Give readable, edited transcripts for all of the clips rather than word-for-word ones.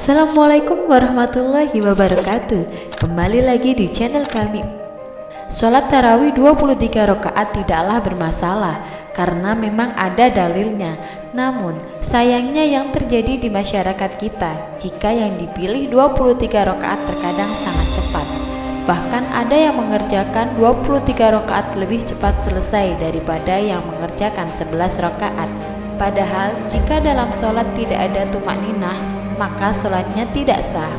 Assalamualaikum warahmatullahi wabarakatuh. Kembali lagi di channel kami. Sholat tarawih 23 rakaat tidaklah bermasalah karena memang ada dalilnya. Namun sayangnya yang terjadi di masyarakat kita, jika yang dipilih 23 rakaat terkadang sangat cepat. Bahkan ada yang mengerjakan 23 rakaat lebih cepat selesai daripada yang mengerjakan 11 rakaat. Padahal jika dalam sholat tidak ada tumakninah, maka sholatnya tidak sah.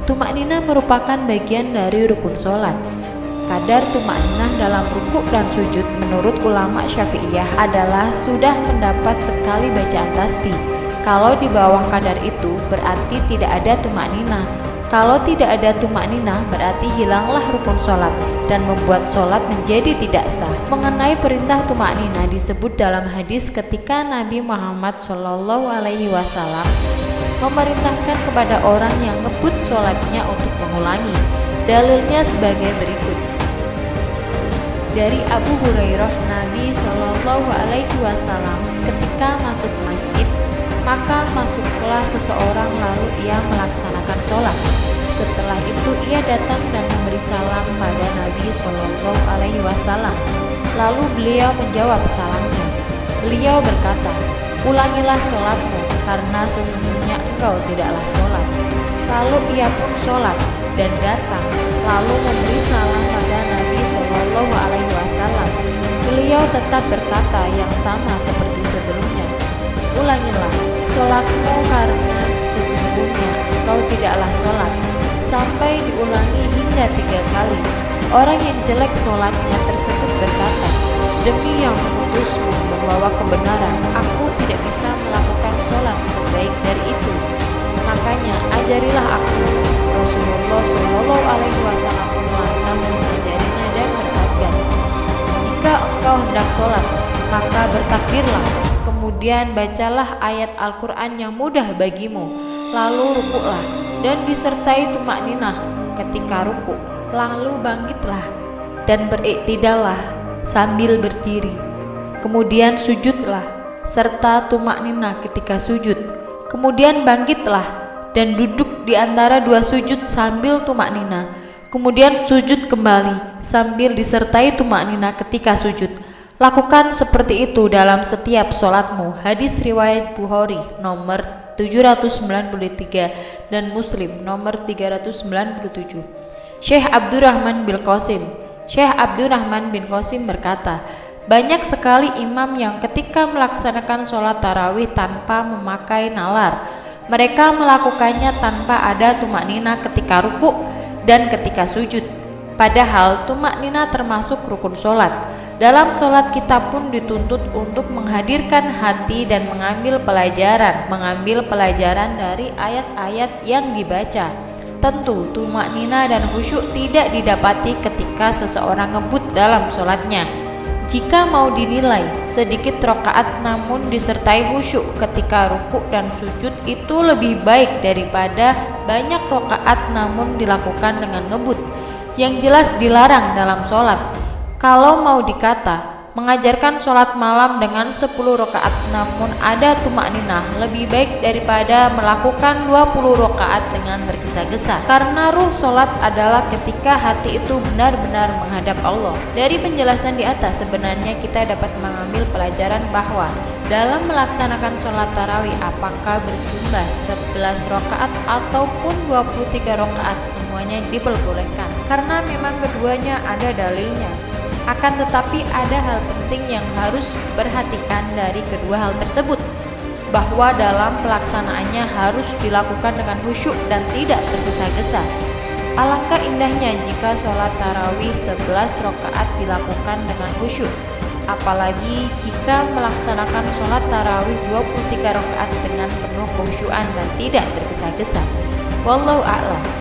Tumakninah merupakan bagian dari rukun sholat. Kadar tumakninah dalam rukuk dan sujud menurut ulama Syafi'iyah adalah sudah mendapat sekali bacaan tasbih. Kalau di bawah kadar itu berarti tidak ada tumakninah. Kalau tidak ada tumakninah berarti hilanglah rukun sholat dan membuat sholat menjadi tidak sah. Mengenai perintah tumakninah disebut dalam hadis ketika Nabi Muhammad SAW memerintahkan kepada orang yang ngebut sholatnya untuk mengulangi. Dalilnya sebagai berikut. Dari Abu Hurairah, Nabi SAW ketika masuk masjid, maka masuklah seseorang lalu ia melaksanakan sholat. Setelah itu ia datang dan memberi salam pada Nabi SAW. Lalu beliau menjawab salamnya. Beliau berkata, "Ulangilah sholatmu, karena sesungguhnya engkau tidaklah sholat." Lalu ia pun sholat dan datang, lalu memberi salam pada Nabi SAW. Beliau tetap berkata yang sama seperti sebelumnya, "Ulangilah sholatmu, karena sesungguhnya engkau tidaklah sholat." Sampai diulangi hingga 3 kali. Orang yang jelek sholatnya tersebut berkata, "Demi yang mengutusmu membawa kebenaran, aku tidak bisa melakukan sholat sebaik dari itu. Makanya ajarilah aku." Rasulullah SAW pun lantas mengajarinya dan bersabda, "Jika engkau hendak sholat, maka bertakbirlah, kemudian bacalah ayat Al-Quran yang mudah bagimu, lalu rukuklah dan disertai tumakninah ketika rukuk, lalu bangkitlah dan beriktidallah sambil berdiri, kemudian sujudlah serta tumakninah ketika sujud, kemudian bangkitlah dan duduk di antara 2 sujud sambil tumakninah, kemudian sujud kembali sambil disertai tumakninah ketika sujud. Lakukan seperti itu dalam setiap sholatmu." Hadis riwayat Bukhari nomor 793 dan Muslim nomor 397. Syekh Abdurrahman bin Qasim berkata, "Banyak sekali imam yang ketika melaksanakan sholat tarawih tanpa memakai nalar. Mereka melakukannya tanpa ada tumakninah ketika rukuk dan ketika sujud. Padahal tumakninah termasuk rukun sholat. Dalam sholat kita pun dituntut untuk menghadirkan hati dan mengambil pelajaran dari ayat-ayat yang dibaca. Tentu tumakninah dan khusyuk tidak didapati ketika seseorang ngebut dalam sholatnya. Jika mau dinilai, sedikit rakaat namun disertai khusyuk ketika rukuk dan sujud itu lebih baik daripada banyak rakaat namun dilakukan dengan ngebut, yang jelas dilarang dalam sholat. Kalau mau dikata, mengajarkan sholat malam dengan 10 rakaat namun ada tumakninah lebih baik daripada melakukan 20 rakaat dengan tergesa-gesa. Karena ruh sholat adalah ketika hati itu benar-benar menghadap Allah. Dari penjelasan di atas sebenarnya kita dapat mengambil pelajaran bahwa dalam melaksanakan sholat tarawih apakah berjumlah 11 rakaat ataupun 23 rakaat semuanya diperbolehkan. Karena memang keduanya ada dalilnya. Akan tetapi ada hal penting yang harus diperhatikan dari kedua hal tersebut, bahwa dalam pelaksanaannya harus dilakukan dengan khusyuk dan tidak tergesa-gesa. Alangkah indahnya jika sholat tarawih 11 rakaat dilakukan dengan khusyuk, apalagi jika melaksanakan sholat tarawih 23 rakaat dengan penuh kekhusyuan dan tidak tergesa-gesa. Wallahu a'lam.